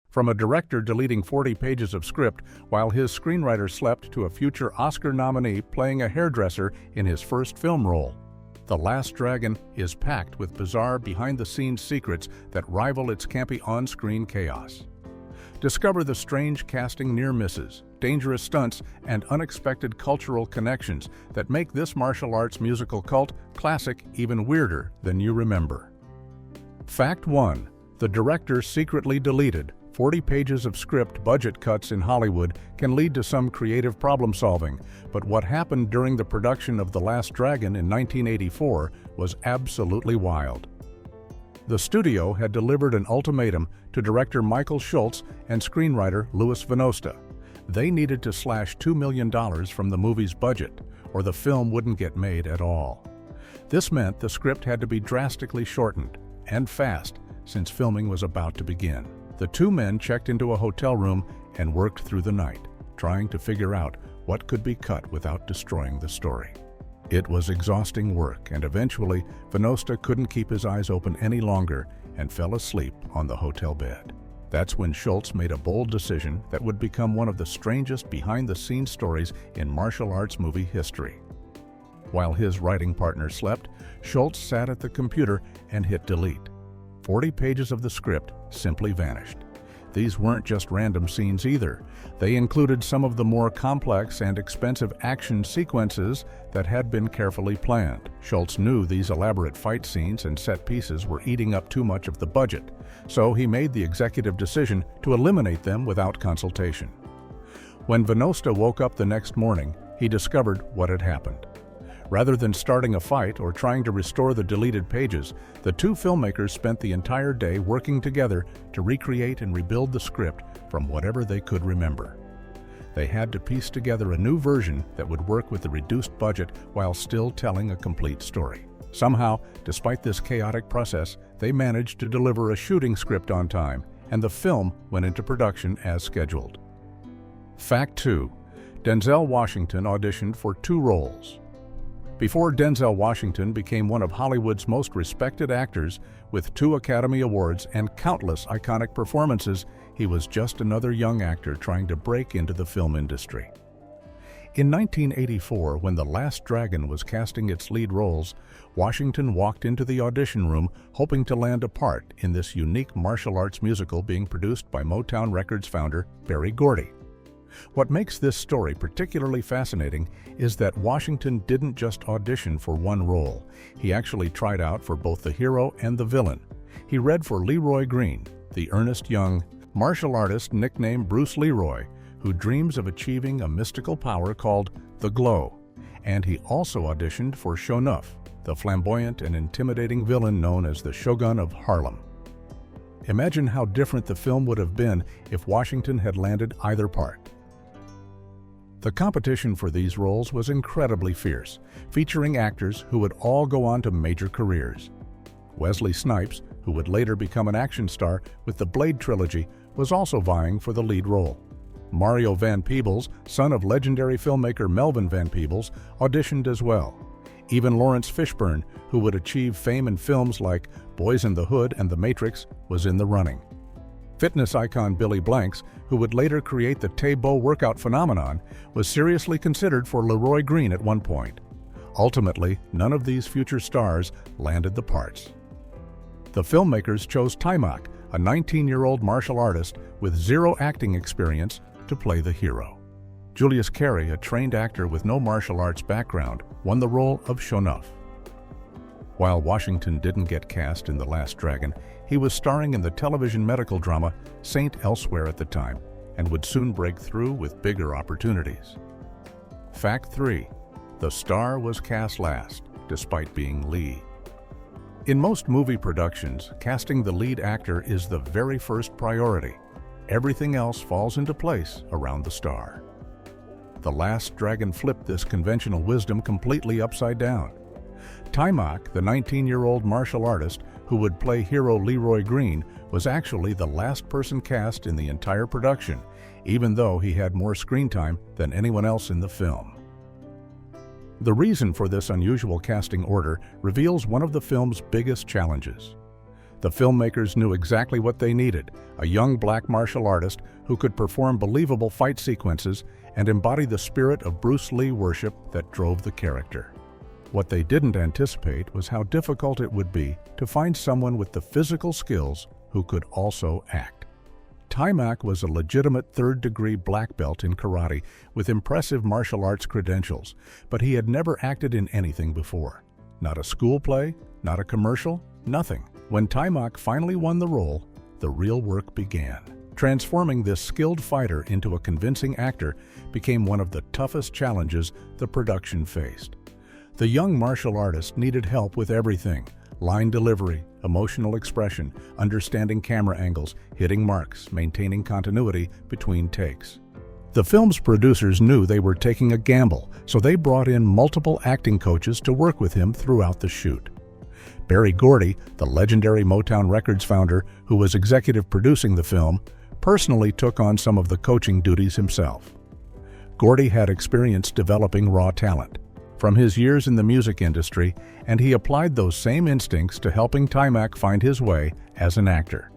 From a director deleting 40 pages of script while his screenwriter slept to a future Oscar nominee playing a hairdresser in his first film role. The Last Dragon is packed with bizarre behind-the-scenes secrets that rival its campy on-screen chaos. Discover the strange casting near-misses, dangerous stunts, and unexpected cultural connections that make this martial arts musical cult classic even weirder than you remember. Fact 1. The director secretly deleted 40 pages of script. Budget cuts in Hollywood can lead to some creative problem-solving, but what happened during the production of The Last Dragon in 1984 was absolutely wild. The studio had delivered an ultimatum to director Michael Schultz and screenwriter Louis Venosta. They needed to slash $2 million from the movie's budget, or the film wouldn't get made at all. This meant the script had to be drastically shortened, and fast, since filming was about to begin. The two men checked into a hotel room and worked through the night, trying to figure out what could be cut without destroying the story. It was exhausting work, and eventually, Venosta couldn't keep his eyes open any longer and fell asleep on the hotel bed. That's when Schultz made a bold decision that would become one of the strangest behind-the-scenes stories in martial arts movie history. While his writing partner slept, Schultz sat at the computer and hit delete. 40 pages of the script simply vanished. These weren't just random scenes either. They included some of the more complex and expensive action sequences that had been carefully planned. Schultz knew these elaborate fight scenes and set pieces were eating up too much of the budget, so he made the executive decision to eliminate them without consultation. When Venosta woke up the next morning, he discovered what had happened. Rather than starting a fight or trying to restore the deleted pages, the two filmmakers spent the entire day working together to recreate and rebuild the script from whatever they could remember. They had to piece together a new version that would work with the reduced budget while still telling a complete story. Somehow, despite this chaotic process, they managed to deliver a shooting script on time, and the film went into production as scheduled. Fact 2. Denzel Washington auditioned for 2 roles. Before Denzel Washington became one of Hollywood's most respected actors, with 2 Academy Awards and countless iconic performances, he was just another young actor trying to break into the film industry. In 1984, when The Last Dragon was casting its lead roles, Washington walked into the audition room hoping to land a part in this unique martial arts musical being produced by Motown Records founder Berry Gordy. What makes this story particularly fascinating is that Washington didn't just audition for one role. He actually tried out for both the hero and the villain. He read for Leroy Green, the earnest young martial artist nicknamed Bruce Leroy, who dreams of achieving a mystical power called the Glow. And he also auditioned for Shonuff, the flamboyant and intimidating villain known as the Shogun of Harlem. Imagine how different the film would have been if Washington had landed either part. The competition for these roles was incredibly fierce, featuring actors who would all go on to major careers. Wesley Snipes, who would later become an action star with the Blade trilogy, was also vying for the lead role. Mario Van Peebles, son of legendary filmmaker Melvin Van Peebles, auditioned as well. Even Lawrence Fishburne, who would achieve fame in films like Boys in the Hood and The Matrix, was in the running. Fitness icon Billy Blanks, who would later create the Tae-Bo workout phenomenon, was seriously considered for Leroy Green at one point. Ultimately, none of these future stars landed the parts. The filmmakers chose Taimak, a 19-year-old martial artist with 0 acting experience, to play the hero. Julius Carey, a trained actor with no martial arts background, won the role of Shonuff. While Washington didn't get cast in The Last Dragon, he was starring in the television medical drama Saint Elsewhere at the time, and would soon break through with bigger opportunities. Fact 3. The star was cast last, despite being Lee. In most movie productions, casting the lead actor is the very first priority. Everything else falls into place around the star. The Last Dragon flipped this conventional wisdom completely upside down. Taimak, the 19-year-old martial artist who would play hero Leroy Green, was actually the last person cast in the entire production, even though he had more screen time than anyone else in the film. The reason for this unusual casting order reveals one of the film's biggest challenges. The filmmakers knew exactly what they needed: a young black martial artist who could perform believable fight sequences and embody the spirit of Bruce Lee worship that drove the character. What they didn't anticipate was how difficult it would be to find someone with the physical skills who could also act. Taimak was a legitimate third-degree black belt in karate with impressive martial arts credentials, but he had never acted in anything before. Not a school play, not a commercial, nothing. When Taimak finally won the role, the real work began. Transforming this skilled fighter into a convincing actor became one of the toughest challenges the production faced. The young martial artist needed help with everything: line delivery, emotional expression, understanding camera angles, hitting marks, maintaining continuity between takes. The film's producers knew they were taking a gamble, so they brought in multiple acting coaches to work with him throughout the shoot. Berry Gordy, the legendary Motown Records founder who was executive producing the film, personally took on some of the coaching duties himself. Gordy had experience developing raw talent from his years in the music industry, and he applied those same instincts to helping Taimak find his way as an actor.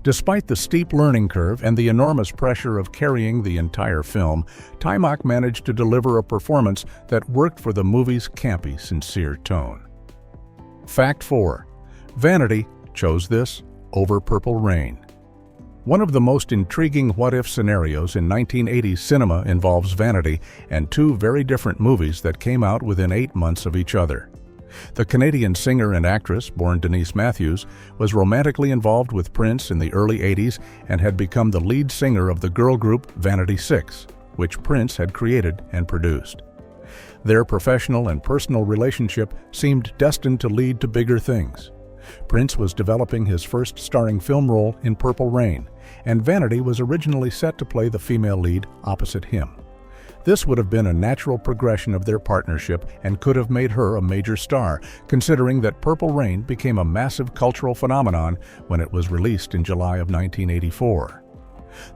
Despite the steep learning curve and the enormous pressure of carrying the entire film, Taimak managed to deliver a performance that worked for the movie's campy, sincere tone. Fact 4. Vanity chose this over Purple Rain. One of the most intriguing what-if scenarios in 1980s cinema involves Vanity and two very different movies that came out within 8 months of each other. The Canadian singer and actress, born Denise Matthews, was romantically involved with Prince in the early 80s and had become the lead singer of the girl group Vanity 6, which Prince had created and produced. Their professional and personal relationship seemed destined to lead to bigger things. Prince was developing his first starring film role in Purple Rain, and Vanity was originally set to play the female lead opposite him. This would have been a natural progression of their partnership and could have made her a major star, considering that Purple Rain became a massive cultural phenomenon when it was released in July of 1984.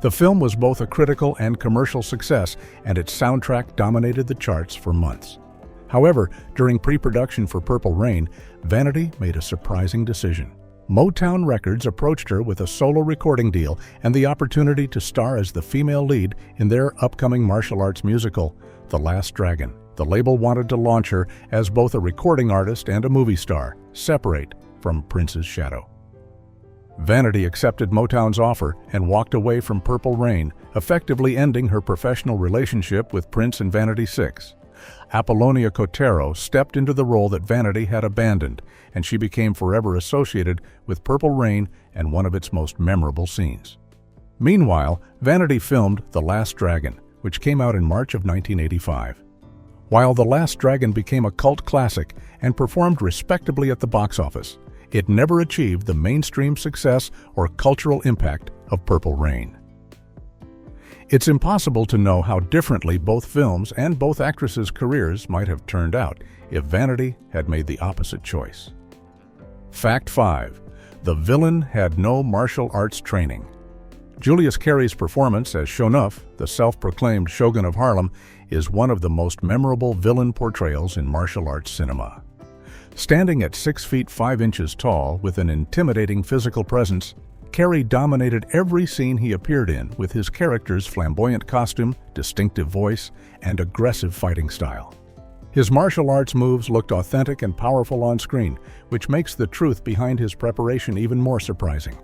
The film was both a critical and commercial success, and its soundtrack dominated the charts for months. However, during pre-production for Purple Rain, Vanity made a surprising decision. Motown Records approached her with a solo recording deal and the opportunity to star as the female lead in their upcoming martial arts musical, The Last Dragon. The label wanted to launch her as both a recording artist and a movie star, separate from Prince's shadow. Vanity accepted Motown's offer and walked away from Purple Rain, effectively ending her professional relationship with Prince and Vanity 6. Apollonia Cotero stepped into the role that Vanity had abandoned, and she became forever associated with Purple Rain and one of its most memorable scenes. Meanwhile, Vanity filmed The Last Dragon, which came out in March of 1985. While The Last Dragon became a cult classic and performed respectably at the box office, it never achieved the mainstream success or cultural impact of Purple Rain. It's impossible to know how differently both films and both actresses' careers might have turned out if Vanity had made the opposite choice. Fact 5. The villain had no martial arts training. Julius Carry's performance as Shonuff, the self-proclaimed Shogun of Harlem, is one of the most memorable villain portrayals in martial arts cinema. Standing at 6 feet 5 inches tall with an intimidating physical presence, Carey dominated every scene he appeared in with his character's flamboyant costume, distinctive voice, and aggressive fighting style. His martial arts moves looked authentic and powerful on screen, which makes the truth behind his preparation even more surprising.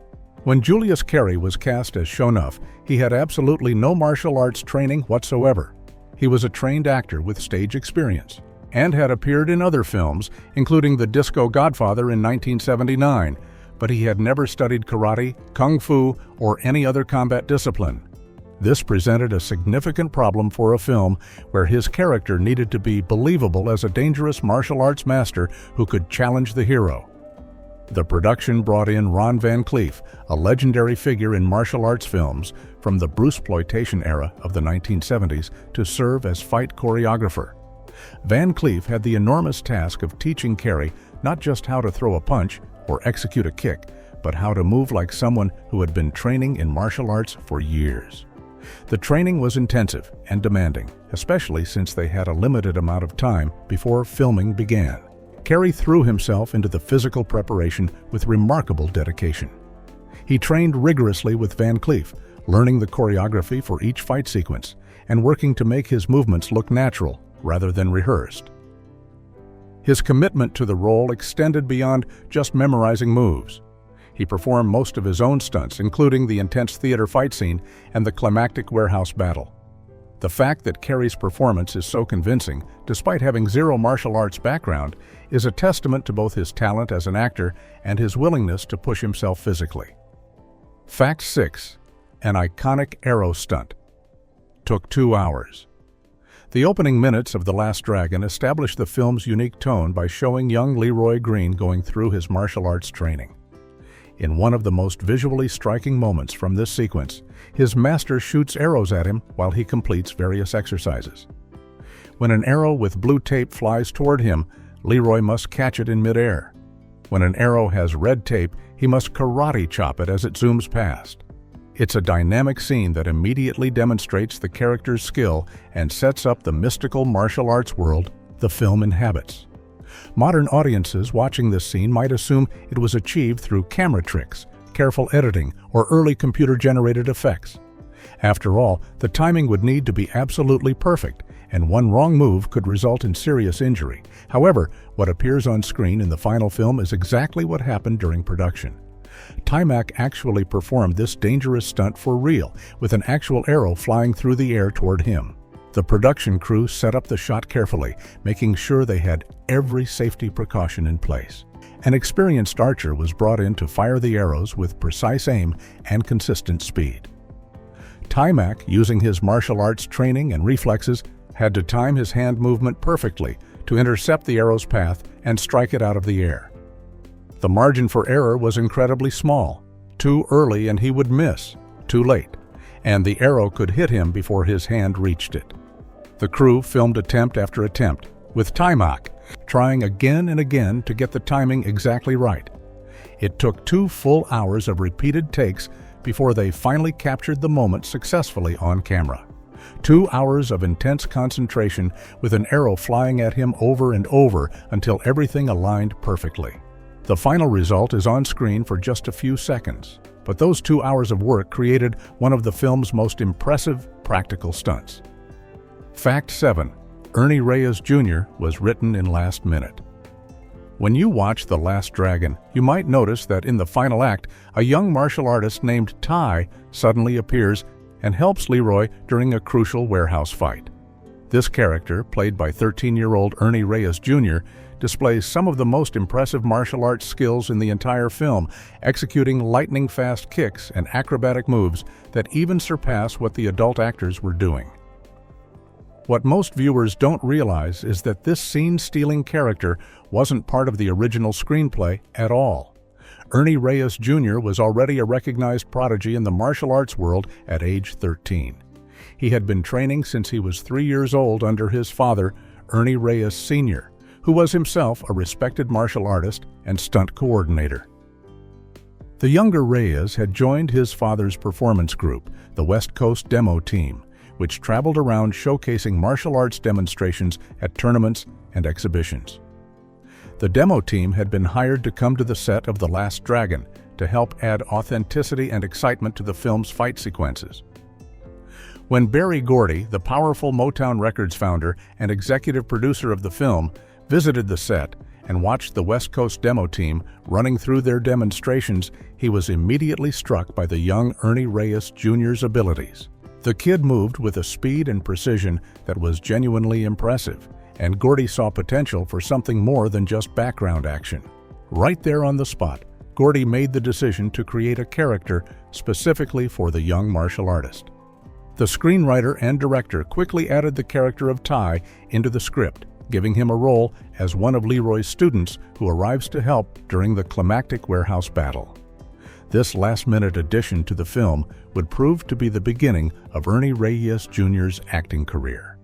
When Julius Carey was cast as Shonuff, he had absolutely no martial arts training whatsoever. He was a trained actor with stage experience and had appeared in other films, including The Disco Godfather in 1979, but he had never studied karate, kung fu, or any other combat discipline. This presented a significant problem for a film where his character needed to be believable as a dangerous martial arts master who could challenge the hero. The production brought in Ron Van Cleef, a legendary figure in martial arts films from the Bruceploitation era of the 1970s, to serve as fight choreographer. Van Cleef had the enormous task of teaching Carey not just how to throw a punch or execute a kick, but how to move like someone who had been training in martial arts for years. The training was intensive and demanding, especially since they had a limited amount of time before filming began. Cary threw himself into the physical preparation with remarkable dedication. He trained rigorously with Van Cleef, learning the choreography for each fight sequence and working to make his movements look natural rather than rehearsed. His commitment to the role extended beyond just memorizing moves. He performed most of his own stunts, including the intense theater fight scene and the climactic warehouse battle. The fact that Cary's performance is so convincing, despite having zero martial arts background, is a testament to both his talent as an actor and his willingness to push himself physically. Fact 6. An iconic arrow stunt. Took 2 hours. The opening minutes of The Last Dragon established the film's unique tone by showing young Leroy Green going through his martial arts training. In one of the most visually striking moments from this sequence, his master shoots arrows at him while he completes various exercises. When an arrow with blue tape flies toward him, Leroy must catch it in midair. When an arrow has red tape, he must karate chop it as it zooms past. It's a dynamic scene that immediately demonstrates the character's skill and sets up the mystical martial arts world the film inhabits. Modern audiences watching this scene might assume it was achieved through camera tricks, careful editing, or early computer-generated effects. After all, the timing would need to be absolutely perfect, and one wrong move could result in serious injury. However, what appears on screen in the final film is exactly what happened during production. Taimak actually performed this dangerous stunt for real, with an actual arrow flying through the air toward him. The production crew set up the shot carefully, making sure they had every safety precaution in place. An experienced archer was brought in to fire the arrows with precise aim and consistent speed. Taimak, using his martial arts training and reflexes, had to time his hand movement perfectly to intercept the arrow's path and strike it out of the air. The margin for error was incredibly small. Too early and he would miss, too late, and the arrow could hit him before his hand reached it. The crew filmed attempt after attempt, with Taimak trying again and again to get the timing exactly right. It took 2 full hours of repeated takes before they finally captured the moment successfully on camera. 2 hours of intense concentration with an arrow flying at him over and over until everything aligned perfectly. The final result is on screen for just a few seconds, but those 2 hours of work created one of the film's most impressive practical stunts. Fact 7. Ernie Reyes Jr. was written in last minute. When you watch The Last Dragon, you might notice that in the final act, a young martial artist named Tai suddenly appears and helps Leroy during a crucial warehouse fight. This character, played by 13-year-old Ernie Reyes Jr., displays some of the most impressive martial arts skills in the entire film, executing lightning-fast kicks and acrobatic moves that even surpass what the adult actors were doing. What most viewers don't realize is that this scene-stealing character wasn't part of the original screenplay at all. Ernie Reyes Jr. was already a recognized prodigy in the martial arts world at age 13. He had been training since he was 3 years old under his father, Ernie Reyes Sr., who was himself a respected martial artist and stunt coordinator. The younger Reyes had joined his father's performance group, the West Coast Demo Team, which traveled around showcasing martial arts demonstrations at tournaments and exhibitions. The demo team had been hired to come to the set of The Last Dragon to help add authenticity and excitement to the film's fight sequences. When Berry Gordy, the powerful Motown Records founder and executive producer of the film, visited the set and watched the West Coast demo team running through their demonstrations, he was immediately struck by the young Ernie Reyes Jr.'s abilities. The kid moved with a speed and precision that was genuinely impressive, and Gordy saw potential for something more than just background action. Right there on the spot, Gordy made the decision to create a character specifically for the young martial artist. The screenwriter and director quickly added the character of Tai into the script, giving him a role as one of Leroy's students who arrives to help during the climactic warehouse battle. This last-minute addition to the film would prove to be the beginning of Ernie Reyes Jr.'s acting career.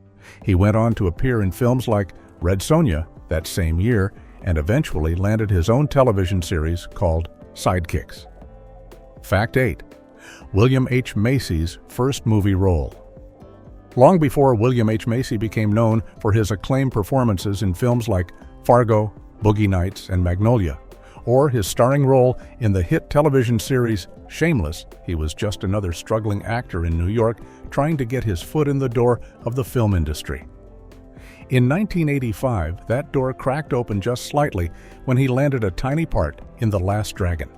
He went on to appear in films like Red Sonja that same year and eventually landed his own television series called Sidekicks. Fact 8. William H. Macy's first movie role. Long before William H. Macy became known for his acclaimed performances in films like Fargo, Boogie Nights, and Magnolia, or his starring role in the hit television series Shameless. He was just another struggling actor in New York trying to get his foot in the door of the film industry. In 1985, that door cracked open just slightly when he landed a tiny part in The Last Dragon,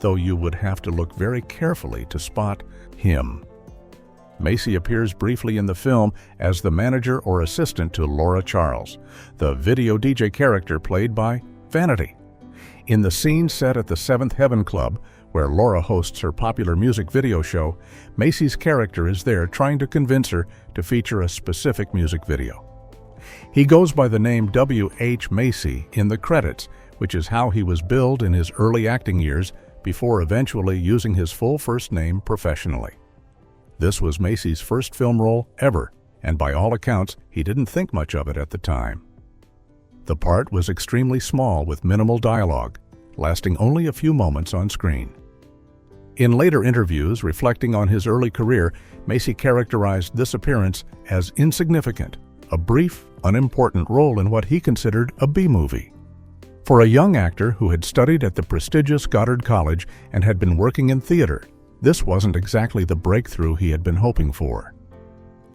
though you would have to look very carefully to spot him. Macy appears briefly in the film as the manager or assistant to Laura Charles, the video DJ character played by Vanity. In the scene set at the Seventh Heaven Club, where Laura hosts her popular music video show, Macy's character is there trying to convince her to feature a specific music video. He goes by the name W.H. Macy in the credits, which is how he was billed in his early acting years before eventually using his full first name professionally. This was Macy's first film role ever, and by all accounts, he didn't think much of it at the time. The part was extremely small with minimal dialogue, lasting only a few moments on screen. In later interviews reflecting on his early career, Macy characterized this appearance as insignificant, a brief, unimportant role in what he considered a B-movie. For a young actor who had studied at the prestigious Goddard College and had been working in theater, this wasn't exactly the breakthrough he had been hoping for.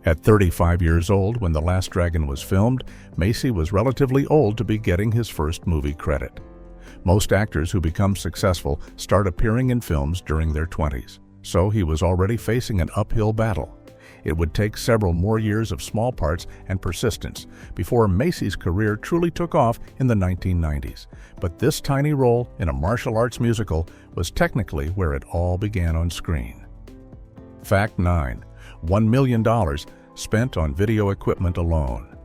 At 35 years old when The Last Dragon was filmed, Macy was relatively old to be getting his first movie credit. Most actors who become successful start appearing in films during their 20s, so he was already facing an uphill battle. It would take several more years of small parts and persistence before Macy's career truly took off in the 1990s, but this tiny role in a martial arts musical was technically where it all began on screen. Fact 9. $1 million spent on video equipment alone.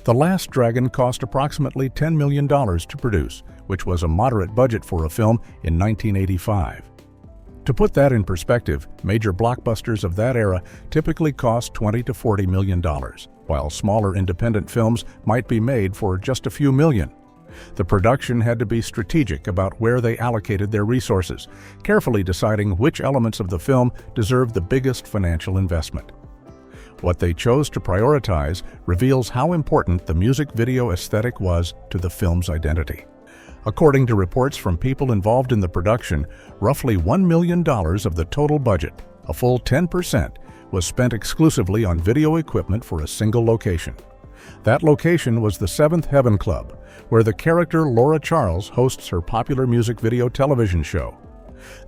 The Last Dragon cost approximately $10 million to produce, which was a moderate budget for a film in 1985. To put that in perspective, major blockbusters of that era typically cost $20 to $40 million, while smaller independent films might be made for just a few million. The production had to be strategic about where they allocated their resources, carefully deciding which elements of the film deserved the biggest financial investment. What they chose to prioritize reveals how important the music video aesthetic was to the film's identity. According to reports from people involved in the production, roughly $1 million of the total budget, a full 10%, was spent exclusively on video equipment for a single location. That location was the Seventh Heaven Club, where the character Laura Charles hosts her popular music video television show.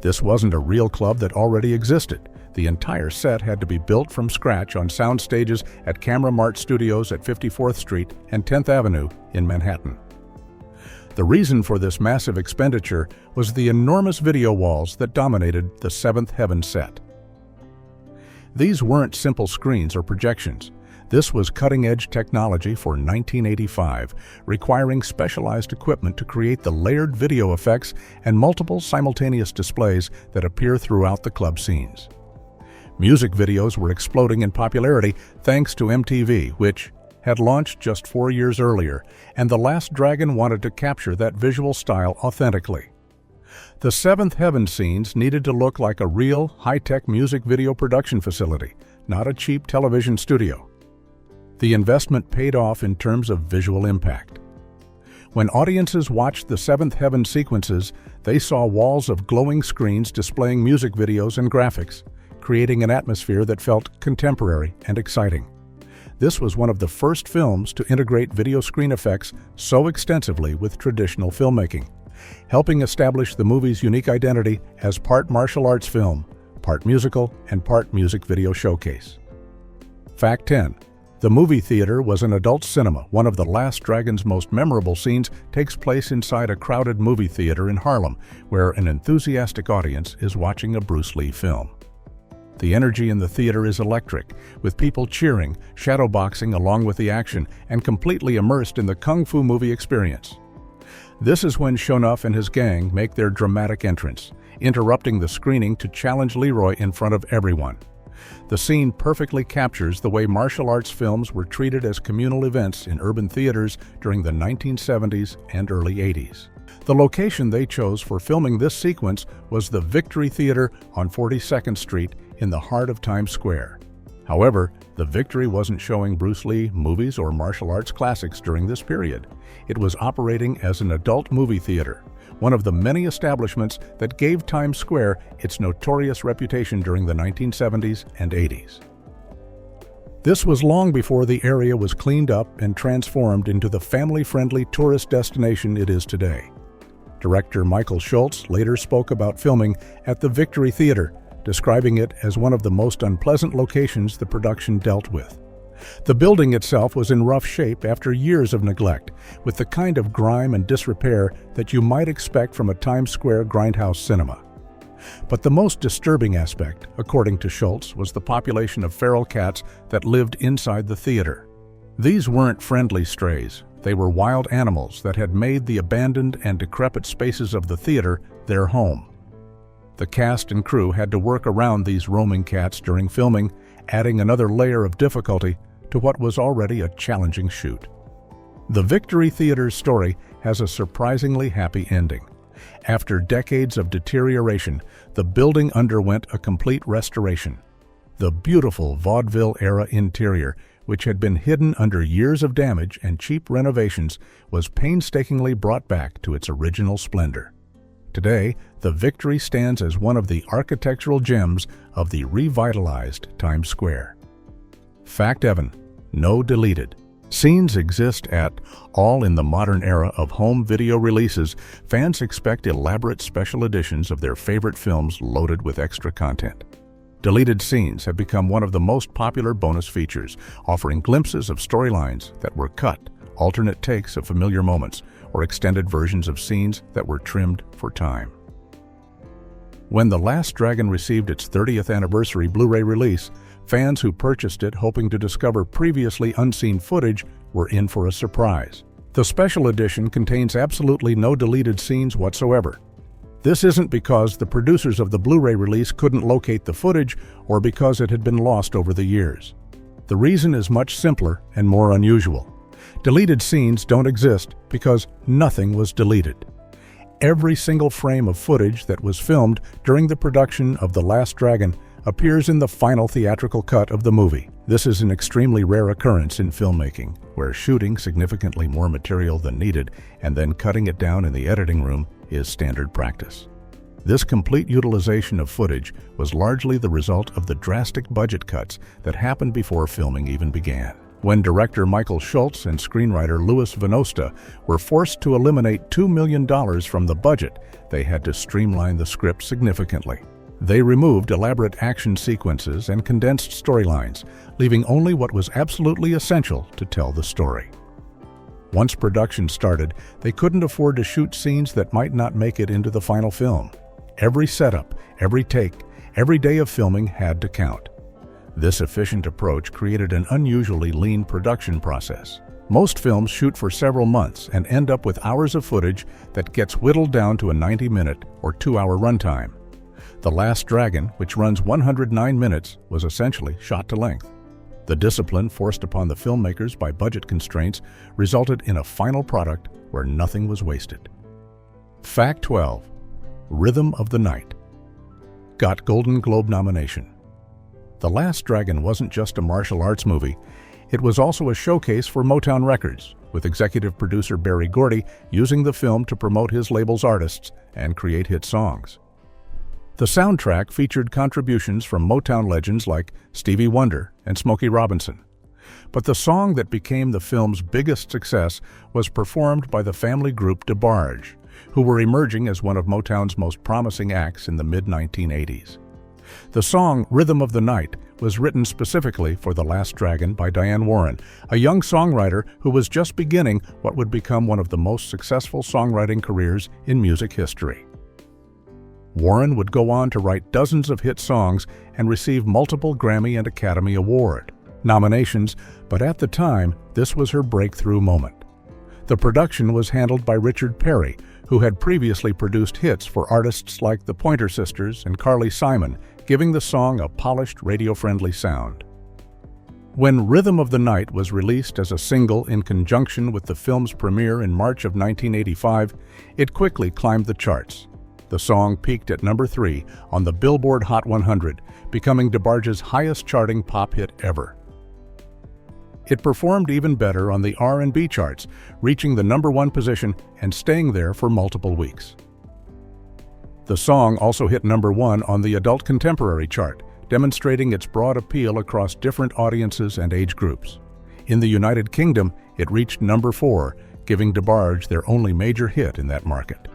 This wasn't a real club that already existed. The entire set had to be built from scratch on sound stages at Camera Mart Studios at 54th Street and 10th Avenue in Manhattan. The reason for this massive expenditure was the enormous video walls that dominated the Seventh Heaven set. These weren't simple screens or projections. This was cutting-edge technology for 1985, requiring specialized equipment to create the layered video effects and multiple simultaneous displays that appear throughout the club scenes. Music videos were exploding in popularity thanks to MTV, which had launched just 4 years earlier, and The Last Dragon wanted to capture that visual style authentically. The Seventh Heaven scenes needed to look like a real, high-tech music video production facility, not a cheap television studio. The investment paid off in terms of visual impact. When audiences watched the Seventh Heaven sequences, they saw walls of glowing screens displaying music videos and graphics, creating an atmosphere that felt contemporary and exciting. This was one of the first films to integrate video screen effects so extensively with traditional filmmaking, helping establish the movie's unique identity as part martial arts film, part musical, and part music video showcase. Fact 10. The movie theater was an adult cinema. One of The Last Dragon's most memorable scenes takes place inside a crowded movie theater in Harlem, where an enthusiastic audience is watching a Bruce Lee film. The energy in the theater is electric, with people cheering, shadowboxing along with the action, and completely immersed in the kung fu movie experience. This is when Shonuff and his gang make their dramatic entrance, interrupting the screening to challenge Leroy in front of everyone. The scene perfectly captures the way martial arts films were treated as communal events in urban theaters during the 1970s and early 80s. The location they chose for filming this sequence was the Victory Theater on 42nd Street in the heart of Times Square. However, the Victory wasn't showing Bruce Lee movies or martial arts classics during this period. It was operating as an adult movie theater, one of the many establishments that gave Times Square its notorious reputation during the 1970s and 80s. This was long before the area was cleaned up and transformed into the family-friendly tourist destination it is today. Director Michael Schultz later spoke about filming at the Victory Theater, describing it as one of the most unpleasant locations the production dealt with. The building itself was in rough shape after years of neglect, with the kind of grime and disrepair that you might expect from a Times Square grindhouse cinema. But the most disturbing aspect, according to Schultz, was the population of feral cats that lived inside the theater. These weren't friendly strays. They were wild animals that had made the abandoned and decrepit spaces of the theater their home. The cast and crew had to work around these roaming cats during filming, adding another layer of difficulty to what was already a challenging shoot. The Victory Theater's story has a surprisingly happy ending. After decades of deterioration, the building underwent a complete restoration. The beautiful vaudeville-era interior, which had been hidden under years of damage and cheap renovations, was painstakingly brought back to its original splendor. Today, the Victory stands as one of the architectural gems of the revitalized Times Square. Fact Evan, no deleted. Scenes exist at all. In the modern era of home video releases, fans expect elaborate special editions of their favorite films loaded with extra content. Deleted scenes have become one of the most popular bonus features, offering glimpses of storylines that were cut, alternate takes of familiar moments, or extended versions of scenes that were trimmed for time. When The Last Dragon received its 30th anniversary Blu-ray release, fans who purchased it hoping to discover previously unseen footage were in for a surprise. The special edition contains absolutely no deleted scenes whatsoever. This isn't because the producers of the Blu-ray release couldn't locate the footage or because it had been lost over the years. The reason is much simpler and more unusual. Deleted scenes don't exist because nothing was deleted. Every single frame of footage that was filmed during the production of The Last Dragon appears in the final theatrical cut of the movie. This is an extremely rare occurrence in filmmaking, where shooting significantly more material than needed and then cutting it down in the editing room is standard practice. This complete utilization of footage was largely the result of the drastic budget cuts that happened before filming even began. When director Michael Schultz and screenwriter Louis Venosta were forced to eliminate $2 million from the budget, they had to streamline the script significantly. They removed elaborate action sequences and condensed storylines, leaving only what was absolutely essential to tell the story. Once production started, they couldn't afford to shoot scenes that might not make it into the final film. Every setup, every take, every day of filming had to count. This efficient approach created an unusually lean production process. Most films shoot for several months and end up with hours of footage that gets whittled down to a 90-minute or 2-hour runtime. The Last Dragon, which runs 109 minutes, was essentially shot to length. The discipline forced upon the filmmakers by budget constraints resulted in a final product where nothing was wasted. Fact 12. Rhythm of the Night. Got Golden Globe nomination. The Last Dragon wasn't just a martial arts movie, it was also a showcase for Motown Records, with executive producer Berry Gordy using the film to promote his label's artists and create hit songs. The soundtrack featured contributions from Motown legends like Stevie Wonder and Smokey Robinson. But the song that became the film's biggest success was performed by the family group DeBarge, who were emerging as one of Motown's most promising acts in the mid-1980s. The song Rhythm of the Night was written specifically for The Last Dragon by Diane Warren, a young songwriter who was just beginning what would become one of the most successful songwriting careers in music history. Warren would go on to write dozens of hit songs and receive multiple Grammy and Academy Award nominations, but at the time, this was her breakthrough moment. The production was handled by Richard Perry, who had previously produced hits for artists like the Pointer Sisters and Carly Simon, giving the song a polished, radio-friendly sound. When Rhythm of the Night was released as a single in conjunction with the film's premiere in March of 1985, it quickly climbed the charts. The song peaked at number 3 on the Billboard Hot 100, becoming DeBarge's highest-charting pop hit ever. It performed even better on the R&B charts, reaching the number 1 position and staying there for multiple weeks. The song also hit number 1 on the Adult Contemporary chart, demonstrating its broad appeal across different audiences and age groups. In the United Kingdom, it reached number 4, giving DeBarge their only major hit in that market.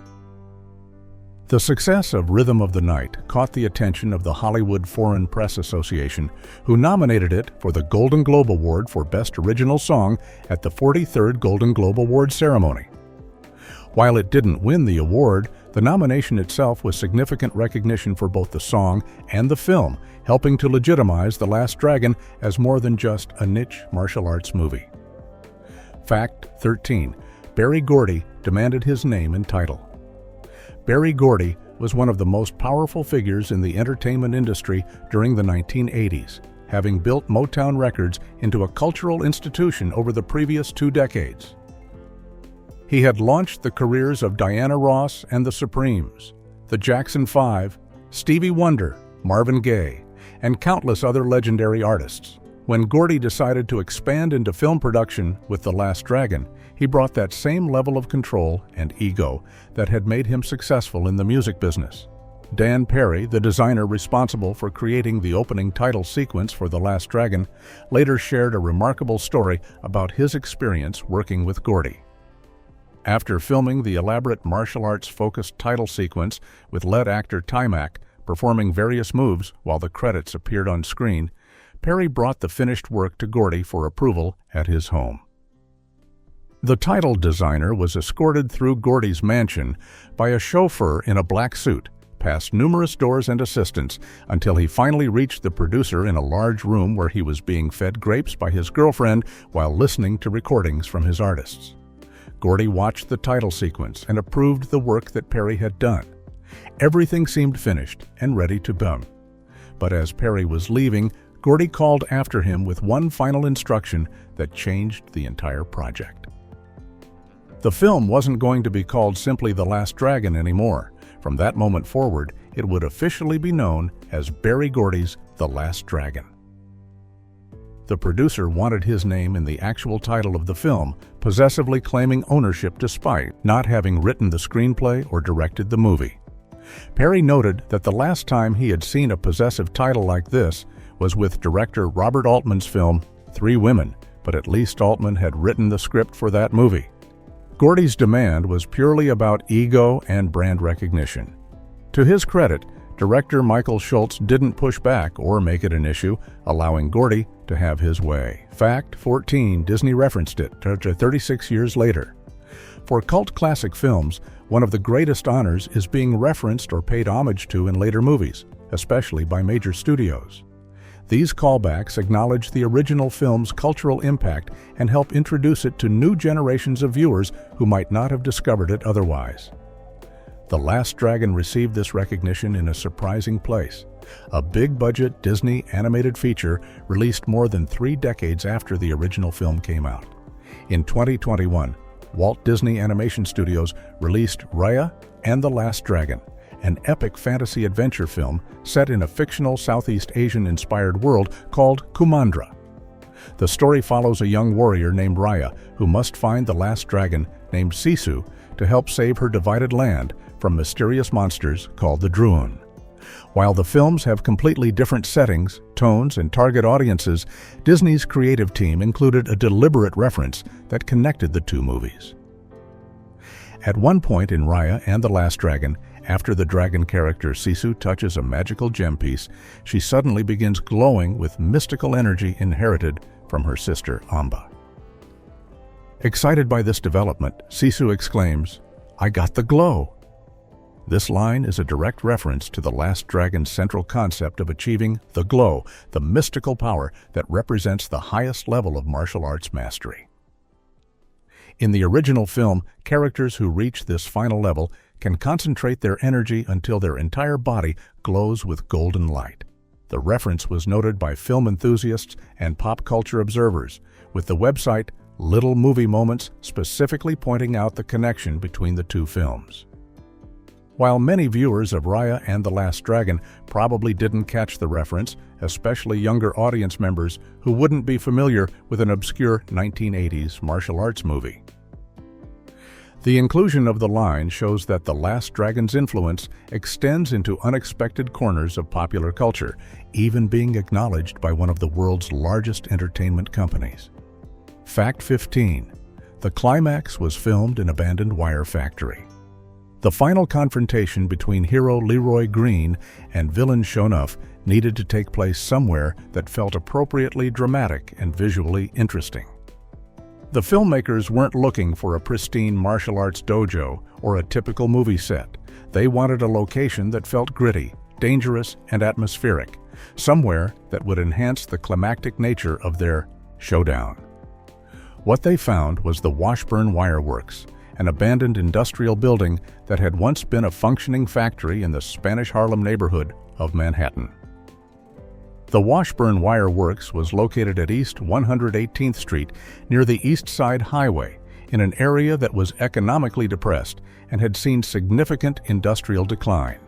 The success of Rhythm of the Night caught the attention of the Hollywood Foreign Press Association, who nominated it for the Golden Globe Award for Best Original Song at the 43rd Golden Globe Award ceremony. While it didn't win the award, the nomination itself was significant recognition for both the song and the film, helping to legitimize The Last Dragon as more than just a niche martial arts movie. Fact 13. Berry Gordy demanded his name and title. Berry Gordy was one of the most powerful figures in the entertainment industry during the 1980s, having built Motown Records into a cultural institution over the previous 2 decades. He had launched the careers of Diana Ross and the Supremes, the Jackson 5, Stevie Wonder, Marvin Gaye, and countless other legendary artists. When Gordy decided to expand into film production with The Last Dragon, he brought that same level of control and ego that had made him successful in the music business. Dan Perry, the designer responsible for creating the opening title sequence for The Last Dragon, later shared a remarkable story about his experience working with Gordy. After filming the elaborate martial arts-focused title sequence with lead actor Timac performing various moves while the credits appeared on screen, Perry brought the finished work to Gordy for approval at his home. The title designer was escorted through Gordy's mansion by a chauffeur in a black suit, past numerous doors and assistants, until he finally reached the producer in a large room where he was being fed grapes by his girlfriend while listening to recordings from his artists. Gordy watched the title sequence and approved the work that Perry had done. Everything seemed finished and ready to boom. But as Perry was leaving, Gordy called after him with one final instruction that changed the entire project. The film wasn't going to be called simply The Last Dragon anymore. From that moment forward, it would officially be known as Berry Gordy's The Last Dragon. The producer wanted his name in the actual title of the film, possessively claiming ownership despite not having written the screenplay or directed the movie. Perry noted that the last time he had seen a possessive title like this was with director Robert Altman's film, 3 Women, but at least Altman had written the script for that movie. Gordy's demand was purely about ego and brand recognition. To his credit, director Michael Schultz didn't push back or make it an issue, allowing Gordy to have his way. Fact 14. Disney referenced it 36 years later. For cult classic films, one of the greatest honors is being referenced or paid homage to in later movies, especially by major studios. These callbacks acknowledge the original film's cultural impact and help introduce it to new generations of viewers who might not have discovered it otherwise. The Last Dragon received this recognition in a surprising place. A big-budget Disney animated feature released more than 3 decades after the original film came out. In 2021, Walt Disney Animation Studios released Raya and the Last Dragon, an epic fantasy adventure film set in a fictional Southeast Asian-inspired world called Kumandra. The story follows a young warrior named Raya who must find the last dragon named Sisu to help save her divided land from mysterious monsters called the Druun. While the films have completely different settings, tones, and target audiences, Disney's creative team included a deliberate reference that connected the 2 movies. At one point in Raya and the Last Dragon, after the dragon character Sisu touches a magical gem piece, she suddenly begins glowing with mystical energy inherited from her sister Amba. Excited by this development, Sisu exclaims, "I got the glow!" This line is a direct reference to the Last Dragon's central concept of achieving the glow, the mystical power that represents the highest level of martial arts mastery. In the original film, characters who reach this final level can concentrate their energy until their entire body glows with golden light. The reference was noted by film enthusiasts and pop culture observers, with the website Little Movie Moments specifically pointing out the connection between the 2 films. While many viewers of Raya and the Last Dragon probably didn't catch the reference, especially younger audience members who wouldn't be familiar with an obscure 1980s martial arts movie. The inclusion of the line shows that The Last Dragon's influence extends into unexpected corners of popular culture, even being acknowledged by one of the world's largest entertainment companies. Fact 15. The climax was filmed in an abandoned wire factory. The final confrontation between hero Leroy Green and villain Shonuff needed to take place somewhere that felt appropriately dramatic and visually interesting. The filmmakers weren't looking for a pristine martial arts dojo or a typical movie set. They wanted a location that felt gritty, dangerous, and atmospheric, somewhere that would enhance the climactic nature of their showdown. What they found was the Washburn Wire Works, an abandoned industrial building that had once been a functioning factory in the Spanish Harlem neighborhood of Manhattan. The Washburn Wire Works was located at East 118th Street near the East Side Highway, in an area that was economically depressed and had seen significant industrial decline.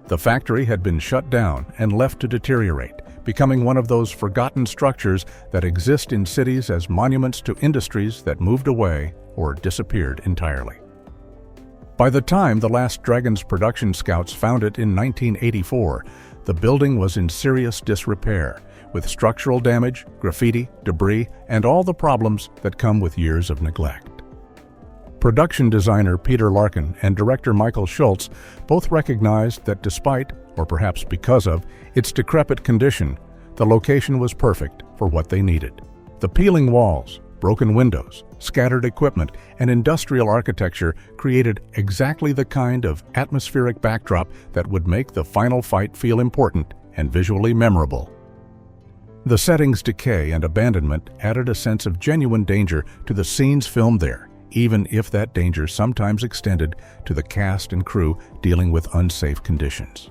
The factory had been shut down and left to deteriorate, becoming one of those forgotten structures that exist in cities as monuments to industries that moved away or disappeared entirely. By the time The Last Dragon's production scouts found it in 1984, the building was in serious disrepair, with structural damage, graffiti, debris, and all the problems that come with years of neglect. Production designer Peter Larkin and director Michael Schultz both recognized that despite, or perhaps because of, its decrepit condition, the location was perfect for what they needed. The peeling walls, broken windows, scattered equipment, and industrial architecture created exactly the kind of atmospheric backdrop that would make the final fight feel important and visually memorable. The setting's decay and abandonment added a sense of genuine danger to the scenes filmed there, even if that danger sometimes extended to the cast and crew dealing with unsafe conditions.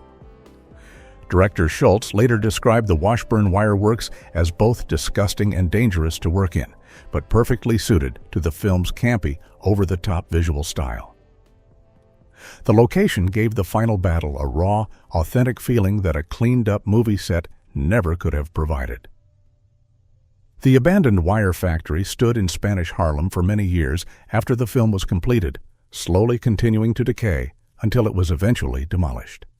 Director Schultz later described the Washburn Wire Works as both disgusting and dangerous to work in, but perfectly suited to the film's campy, over-the-top visual style. The location gave the final battle a raw, authentic feeling that a cleaned-up movie set never could have provided. The abandoned wire factory stood in Spanish Harlem for many years after the film was completed, slowly continuing to decay until it was eventually demolished.